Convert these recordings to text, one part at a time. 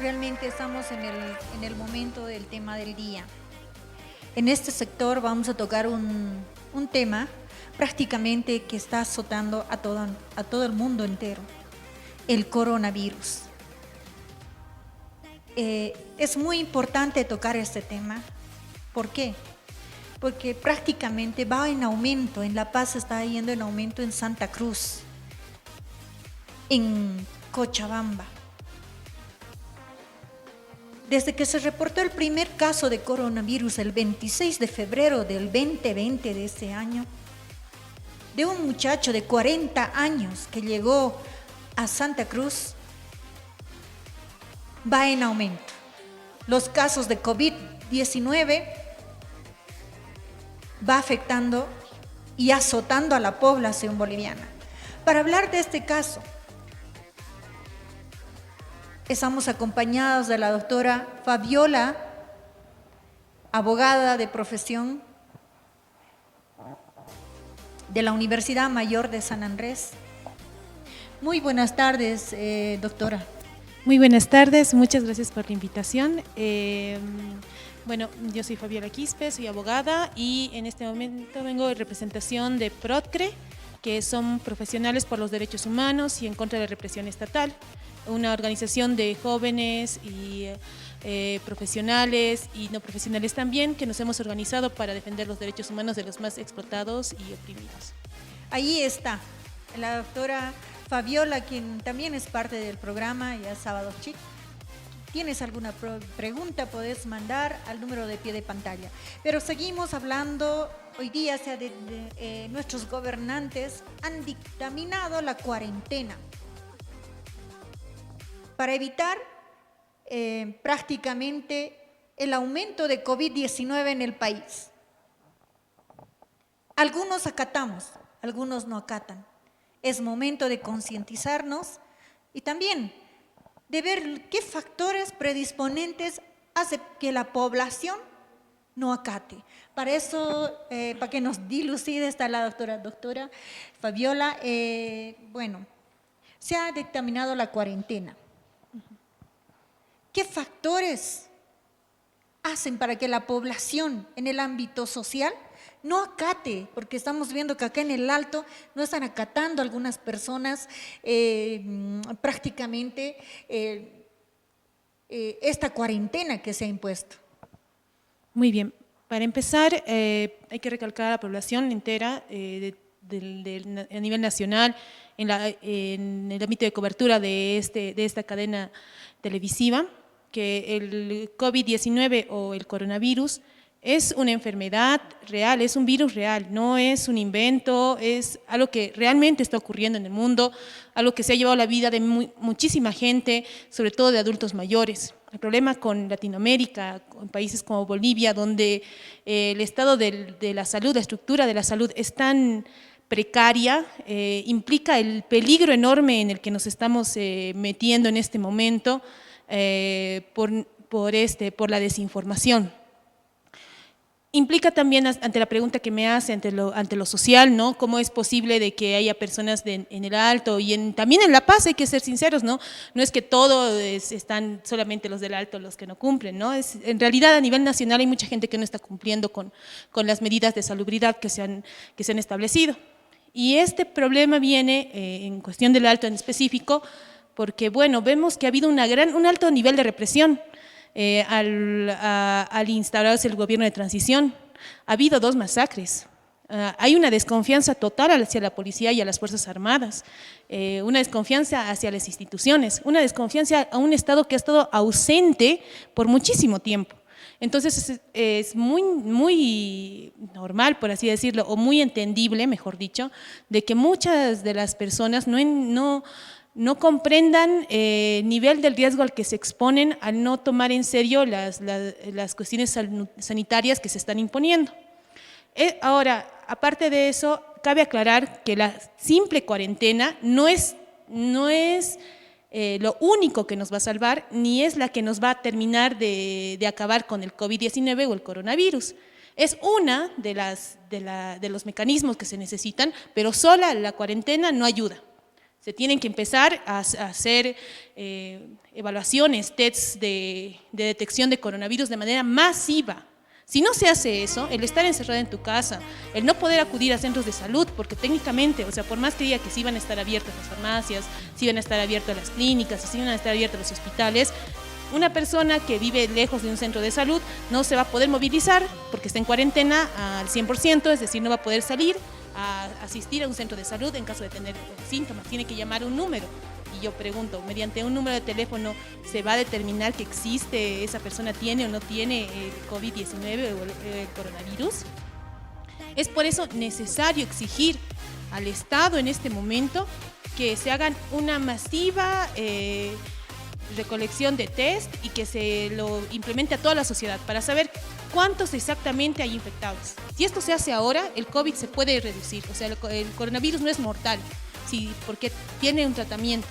realmente estamos en el momento del tema del día. En este sector vamos a tocar un tema prácticamente que está azotando a todo el mundo entero, el coronavirus. Es muy importante tocar este tema. ¿Por qué? Porque prácticamente va en aumento, en La Paz está yendo en aumento, en Santa Cruz, en Cochabamba. Desde que se reportó el primer caso de coronavirus el 26 de febrero del 2020 de este año, de un muchacho de 40 años que llegó a Santa Cruz, va en aumento. Los casos de COVID-19 va afectando y azotando a la población boliviana. Para hablar de este caso, estamos acompañados de la doctora Fabiola, abogada de profesión de la Universidad Mayor de San Andrés. Muy buenas tardes, doctora. Muy buenas tardes, muchas gracias por la invitación. Bueno, yo soy Fabiola Quispe, soy abogada y en este momento vengo en representación de PRODCRE, que son profesionales por los derechos humanos y en contra de la represión estatal, una organización de jóvenes y profesionales y no profesionales también, que nos hemos organizado para defender los derechos humanos de los más explotados y oprimidos. Ahí está, la doctora Fabiola, quien también es parte del programa, ya Sábado Chic. ¿Tienes alguna pregunta? Puedes mandar al número de pie de pantalla. Pero seguimos hablando, hoy día nuestros gobernantes han dictaminado la cuarentena para evitar prácticamente el aumento de COVID-19 en el país. Algunos acatamos, algunos no acatan. Es momento de concientizarnos y también de ver qué factores predisponentes hace que la población no acate. Para eso, para que nos dilucide, está la doctora Fabiola. Bueno, se ha dictaminado la cuarentena. ¿Qué factores hacen para que la población en el ámbito social no acate? Porque estamos viendo que acá en el Alto no están acatando algunas personas prácticamente esta cuarentena que se ha impuesto. Muy bien, para empezar hay que recalcar a la población entera a nivel nacional, en el ámbito de cobertura de esta cadena televisiva, que el COVID-19 o el coronavirus es una enfermedad real, es un virus real, no es un invento, es algo que realmente está ocurriendo en el mundo, algo que se ha llevado la vida de muchísima gente, sobre todo de adultos mayores. El problema con Latinoamérica, con países como Bolivia, donde el estado de la salud, la estructura de la salud es tan precaria, implica el peligro enorme en el que nos estamos metiendo en este momento por la desinformación. Implica también, ante la pregunta que me hace, ante lo social, ¿no? ¿Cómo es posible de que haya personas en el Alto y también en La Paz? Hay que ser sinceros, ¿no? No es que están solamente los del Alto los que no cumplen, ¿no? En realidad, a nivel nacional hay mucha gente que no está cumpliendo con las medidas de salubridad que se han establecido. Y este problema viene, en cuestión del Alto en específico, porque, bueno, vemos que ha habido un alto nivel de represión. Al instaurarse el gobierno de transición, ha habido 2 masacres. Hay una desconfianza total hacia la policía y a las Fuerzas Armadas, una desconfianza hacia las instituciones, una desconfianza a un Estado que ha estado ausente por muchísimo tiempo. Entonces es muy normal, por así decirlo, o muy entendible, mejor dicho, de que muchas de las personas no comprendan el nivel del riesgo al que se exponen al no tomar en serio las cuestiones sanitarias que se están imponiendo. Ahora, aparte de eso, cabe aclarar que la simple cuarentena no es lo único que nos va a salvar, ni es la que nos va a terminar de acabar con el COVID-19 o el coronavirus. Es una de los mecanismos que se necesitan, pero sola la cuarentena no ayuda. Se tienen que empezar a hacer evaluaciones, tests de detección de coronavirus de manera masiva. Si no se hace eso, el estar encerrado en tu casa, el no poder acudir a centros de salud, porque técnicamente, o sea, por más que diga que sí van a estar abiertas las farmacias, sí van a estar abiertas las clínicas, sí van a estar abiertos los hospitales, una persona que vive lejos de un centro de salud no se va a poder movilizar porque está en cuarentena al 100%, es decir, no va a poder salir a asistir a un centro de salud en caso de tener síntomas, tiene que llamar un número. Y yo pregunto, ¿mediante un número de teléfono se va a determinar que existe, esa persona tiene o no tiene el COVID-19 o el coronavirus? Es por eso necesario exigir al Estado en este momento que se hagan una masiva recolección de test y que se lo implemente a toda la sociedad para saber cuántos exactamente hay infectados. Si esto se hace ahora, el COVID se puede reducir, o sea, el coronavirus no es mortal, porque tiene un tratamiento.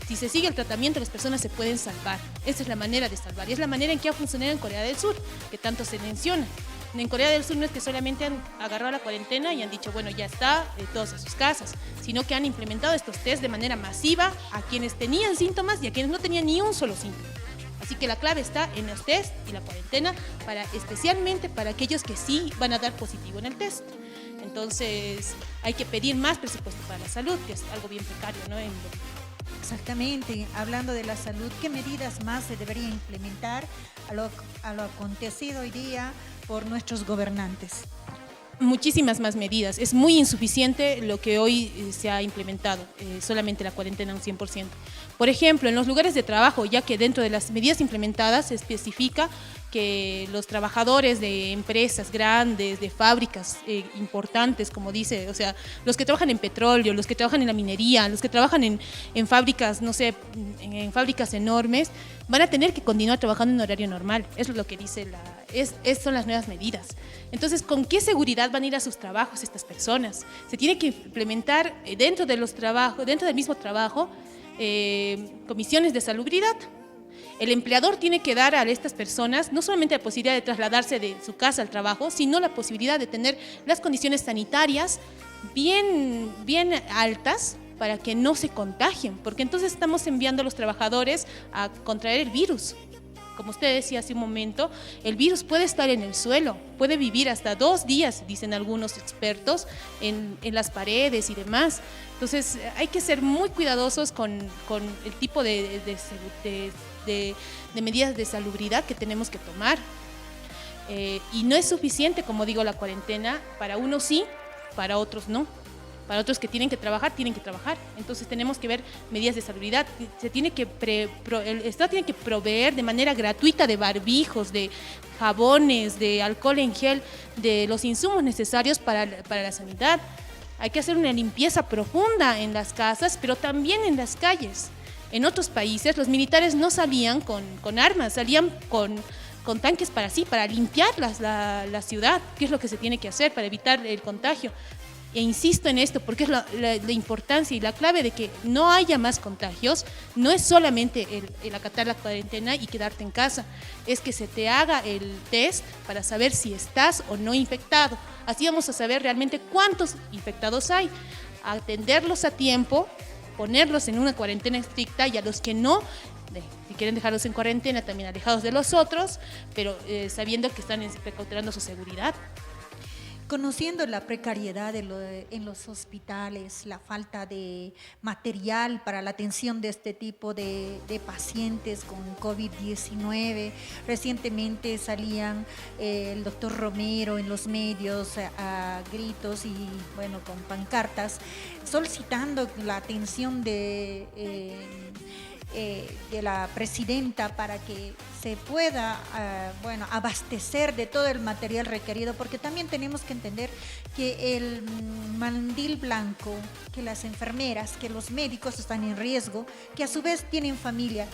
Si se sigue el tratamiento, las personas se pueden salvar. Esa es la manera de salvar y es la manera en que ha funcionado en Corea del Sur, que tanto se menciona. En Corea del Sur no es que solamente han agarrado la cuarentena y han dicho, bueno, ya está, todos a sus casas, sino que han implementado estos test de manera masiva a quienes tenían síntomas y a quienes no tenían ni un solo síntoma. Así que la clave está en los test y la cuarentena, especialmente para aquellos que sí van a dar positivo en el test. Entonces, hay que pedir más presupuesto para la salud, que es algo bien precario, ¿no? Exactamente, hablando de la salud, ¿qué medidas más se debería implementar a lo acontecido hoy día por nuestros gobernantes? Muchísimas más medidas. Es muy insuficiente lo que hoy se ha implementado, solamente la cuarentena un 100%. Por ejemplo, en los lugares de trabajo, ya que dentro de las medidas implementadas se especifica que los trabajadores de empresas grandes, de fábricas importantes, como dice, o sea, los que trabajan en petróleo, los que trabajan en la minería, los que trabajan en fábricas, no sé, en fábricas enormes, van a tener que continuar trabajando en horario normal. Eso es lo que dice son las nuevas medidas. Entonces, ¿con qué seguridad van a ir a sus trabajos estas personas? Se tiene que implementar dentro del mismo trabajo, comisiones de salubridad. El empleador tiene que dar a estas personas no solamente la posibilidad de trasladarse de su casa al trabajo, sino la posibilidad de tener las condiciones sanitarias bien altas para que no se contagien, porque entonces estamos enviando a los trabajadores a contraer el virus. Como usted decía hace un momento, el virus puede estar en el suelo, puede vivir hasta 2 días, dicen algunos expertos, en las paredes y demás. Entonces hay que ser muy cuidadosos con el tipo de medidas de salubridad que tenemos que tomar. Y no es suficiente, como digo, la cuarentena. Para unos sí, para otros no. Para otros que tienen que trabajar, tienen que trabajar. Entonces tenemos que ver medidas de salubridad. El Estado tiene que proveer de manera gratuita de barbijos, de jabones, de alcohol en gel, de los insumos necesarios para la sanidad. Hay que hacer una limpieza profunda en las casas, pero también en las calles. En otros países los militares no salían con armas, salían con tanques para limpiar la ciudad, que es lo que se tiene que hacer para evitar el contagio. E insisto en esto porque es la importancia y la clave de que no haya más contagios. No es solamente el acatar la cuarentena y quedarte en casa, es que se te haga el test para saber si estás o no infectado. Así vamos a saber realmente cuántos infectados hay, atenderlos a tiempo, ponerlos en una cuarentena estricta, y a los que no, si quieren dejarlos en cuarentena, también alejados de los otros, pero sabiendo que están precautelando su seguridad. Conociendo la precariedad en los hospitales, la falta de material para la atención de este tipo de pacientes con COVID-19, recientemente salían el doctor Romero en los medios a gritos y bueno, con pancartas solicitando la atención de la presidenta para que se pueda abastecer de todo el material requerido, porque también tenemos que entender que el mandil blanco, que las enfermeras, que los médicos están en riesgo, que a su vez tienen familia.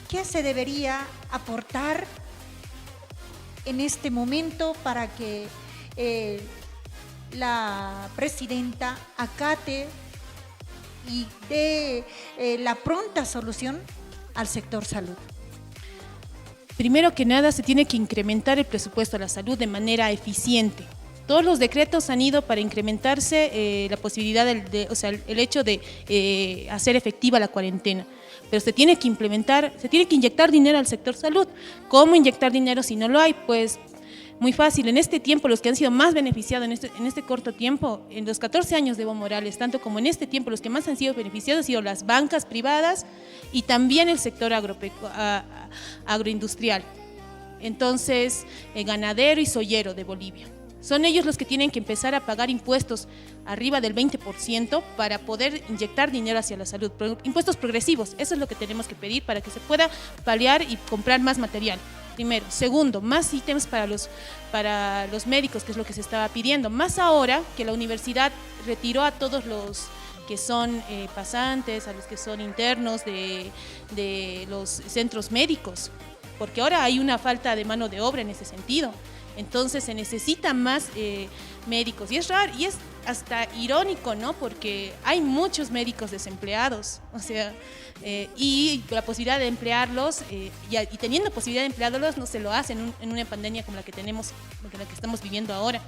¿Qué se debería aportar en este momento para que la presidenta acate y dé la pronta solución al sector salud? Primero que nada, se tiene que incrementar el presupuesto a la salud de manera eficiente. Todos los decretos han ido para incrementarse la posibilidad, o sea, el hecho de hacer efectiva la cuarentena. Pero se tiene que implementar, se tiene que inyectar dinero al sector salud. ¿Cómo inyectar dinero si no lo hay? Pues muy fácil. En este tiempo, los que han sido más beneficiados en este corto tiempo, en los 14 años de Evo Morales, tanto como en este tiempo, los que más han sido beneficiados han sido las bancas privadas y también el sector agroindustrial. Entonces, ganadero y soyero de Bolivia. Son ellos los que tienen que empezar a pagar impuestos arriba del 20% para poder inyectar dinero hacia la salud. Impuestos progresivos, eso es lo que tenemos que pedir para que se pueda paliar y comprar más material. Primero. Segundo, más ítems para los médicos, que es lo que se estaba pidiendo. Más ahora que la universidad retiró a todos los que son pasantes, a los que son internos de los centros médicos, porque ahora hay una falta de mano de obra en ese sentido. Entonces se necesitan más médicos. Y es raro, y es hasta irónico, ¿no? Porque hay muchos médicos desempleados, o sea, y la posibilidad de emplearlos, y teniendo posibilidad de emplearlos, no se lo hacen en una pandemia como la que tenemos, como la que estamos viviendo ahora.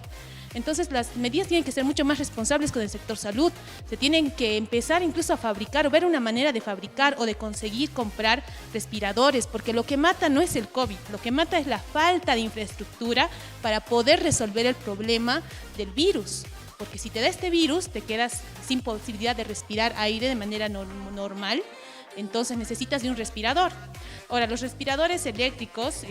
Entonces las medidas tienen que ser mucho más responsables con el sector salud. Se tienen que empezar incluso a fabricar o ver una manera de fabricar o de conseguir comprar respiradores, porque lo que mata no es el COVID, lo que mata es la falta de infraestructura para poder resolver el problema del virus. Porque si te da este virus, te quedas sin posibilidad de respirar aire de manera normal, entonces necesitas de un respirador. Ahora, los respiradores eléctricos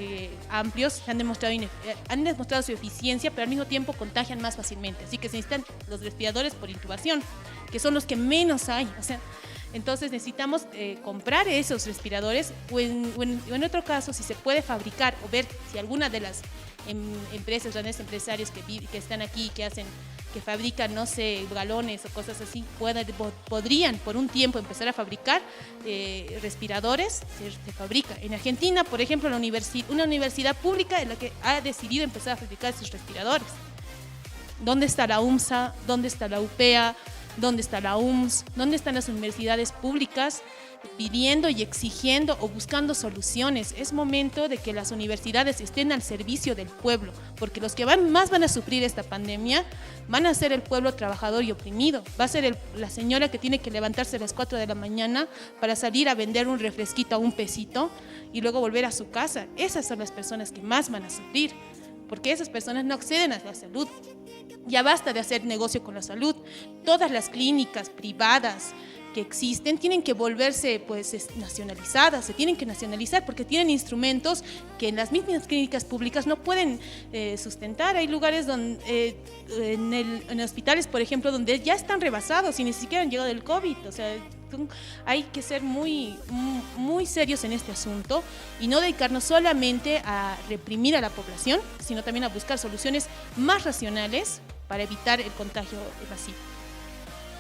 amplios han demostrado su eficiencia, pero al mismo tiempo contagian más fácilmente. Así que se necesitan los respiradores por intubación, que son los que menos hay. O sea, entonces necesitamos comprar esos respiradores o en otro caso, si se puede fabricar o ver si alguna de las empresas, grandes empresarios que están aquí, que fabrican, no sé, galones o cosas así, podrían por un tiempo empezar a fabricar respiradores, se fabrica. En Argentina, por ejemplo, una universidad pública es la que ha decidido empezar a fabricar sus respiradores. ¿Dónde está la UMSA? ¿Dónde está la UPEA? ¿Dónde está la UMS? ¿Dónde están las universidades públicas pidiendo y exigiendo o buscando soluciones? Es momento de que las universidades estén al servicio del pueblo, porque los que más van a sufrir esta pandemia van a ser el pueblo trabajador y oprimido. Va a ser la señora que tiene que levantarse a las 4 de la mañana para salir a vender un refresquito a un pesito y luego volver a su casa. Esas son las personas que más van a sufrir, porque esas personas no acceden a la salud. Ya basta de hacer negocio con la salud. Todas las clínicas privadas que existen tienen que volverse nacionalizadas, se tienen que nacionalizar porque tienen instrumentos que en las mismas clínicas públicas no pueden sustentar. Hay lugares donde, en hospitales, por ejemplo, donde ya están rebasados y ni siquiera han llegado el COVID. O sea, hay que ser muy serios en este asunto y no dedicarnos solamente a reprimir a la población, sino también a buscar soluciones más racionales para evitar el contagio masivo.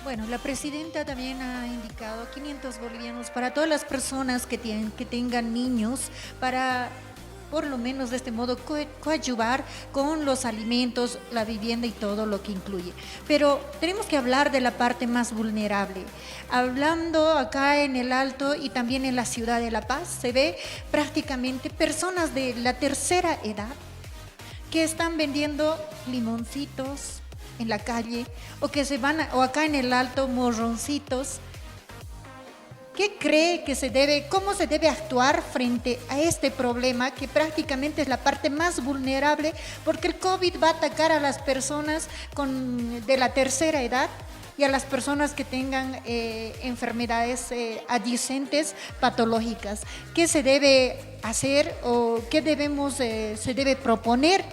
Bueno, la presidenta también ha indicado 500 bolivianos para todas las personas que tengan niños, para por lo menos de este modo coadyuvar con los alimentos, la vivienda y todo lo que incluye. Pero tenemos que hablar de la parte más vulnerable. Hablando acá en el Alto y también en la ciudad de La Paz, se ve prácticamente personas de la tercera edad que están vendiendo limoncitos en la calle o acá en el Alto morroncitos. ¿Qué cree que cómo se debe actuar frente a este problema que prácticamente es la parte más vulnerable, porque el COVID va a atacar a las personas de la tercera edad y a las personas que tengan enfermedades adyacentes patológicas? ¿Qué se debe hacer o qué se debe proponer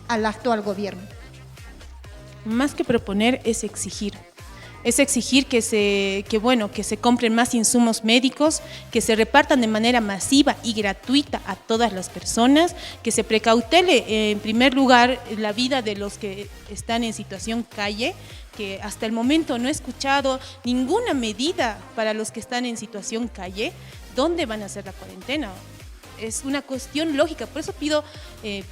al actual gobierno? Más que proponer es exigir. Es exigir que se compren más insumos médicos, que se repartan de manera masiva y gratuita a todas las personas, que se precautele en primer lugar la vida de los que están en situación calle, que hasta el momento no he escuchado ninguna medida para los que están en situación calle. ¿Dónde van a hacer la cuarentena? Es una cuestión lógica, por eso pido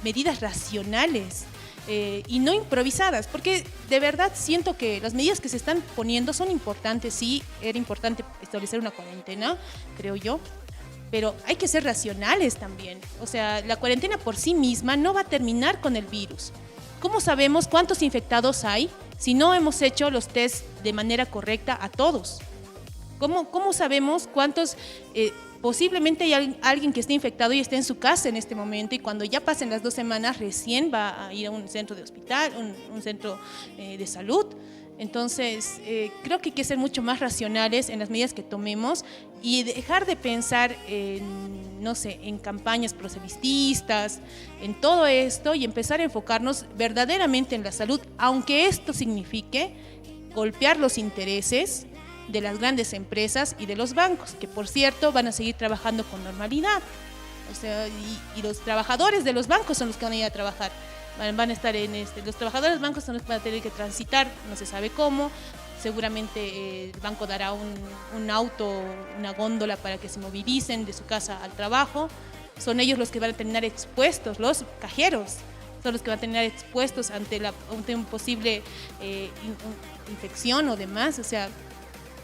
medidas racionales. Y no improvisadas, porque de verdad siento que las medidas que se están poniendo son importantes. Sí, era importante establecer una cuarentena, creo yo, pero hay que ser racionales también. O sea, la cuarentena por sí misma no va a terminar con el virus. ¿cómo sabemos cuántos infectados hay si no hemos hecho los test de manera correcta a todos? ¿Cómo sabemos cuántos, posiblemente hay alguien que esté infectado y esté en su casa en este momento y cuando ya pasen las 2 semanas recién va a ir a un centro de hospital, un centro de salud? Entonces, creo que hay que ser mucho más racionales en las medidas que tomemos y dejar de pensar en, no sé, en campañas proselitistas, en todo esto y empezar a enfocarnos verdaderamente en la salud, aunque esto signifique golpear los intereses de las grandes empresas y de los bancos, que por cierto van a seguir trabajando con normalidad. O sea, y los trabajadores de los bancos son los que van a ir a trabajar. Van a estar los trabajadores de los bancos son los que van a tener que transitar, no se sabe cómo. Seguramente el banco dará un auto, una góndola para que se movilicen de su casa al trabajo. Son ellos los que van a terminar expuestos, los cajeros son los que van a terminar expuestos ante un posible infección o demás. O sea,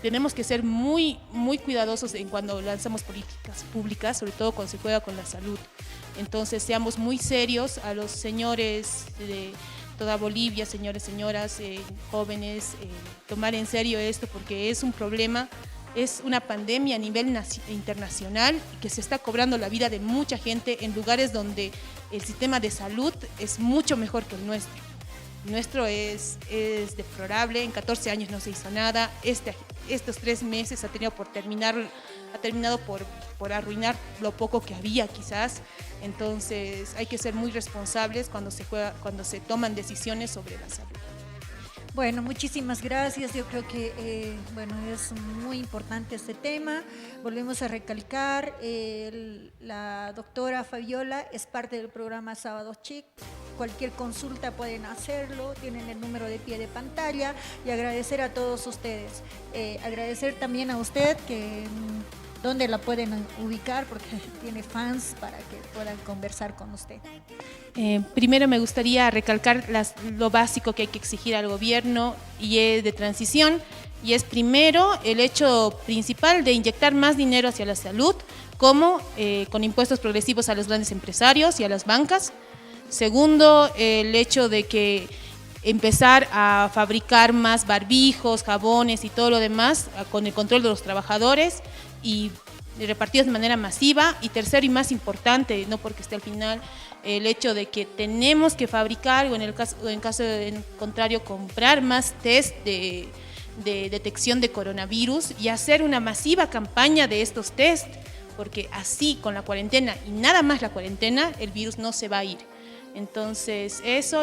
tenemos que ser muy, muy cuidadosos en cuando lanzamos políticas públicas, sobre todo cuando se juega con la salud. Entonces, seamos muy serios a los señores de toda Bolivia, señores, señoras, jóvenes, tomar en serio esto porque es un problema, es una pandemia a nivel internacional que se está cobrando la vida de mucha gente en lugares donde el sistema de salud es mucho mejor que el nuestro. El nuestro es deplorable, en 14 años no se hizo nada, estos 3 meses ha terminado por arruinar lo poco que había quizás. Entonces hay que ser muy responsables cuando se toman decisiones sobre la salud. Bueno, muchísimas gracias. Yo creo que es muy importante este tema. Volvemos a recalcar, la doctora Fabiola es parte del programa Sábado Chic. Cualquier consulta pueden hacerlo, tienen el número de pie de pantalla y agradecer a todos ustedes. Agradecer también a usted que dónde la pueden ubicar porque tiene fans para que puedan conversar con usted. Primero me gustaría recalcar lo básico que hay que exigir al gobierno y es de transición, y es primero el hecho principal de inyectar más dinero hacia la salud, como con impuestos progresivos a los grandes empresarios y a las bancas. Segundo, el hecho de que empezar a fabricar más barbijos, jabones y todo lo demás con el control de los trabajadores y repartidos de manera masiva. Y tercero y más importante, no porque esté al final, el hecho de que tenemos que fabricar o en caso contrario comprar más test de detección de coronavirus y hacer una masiva campaña de estos test, porque así con la cuarentena y nada más la cuarentena el virus no se va a ir. Entonces eso.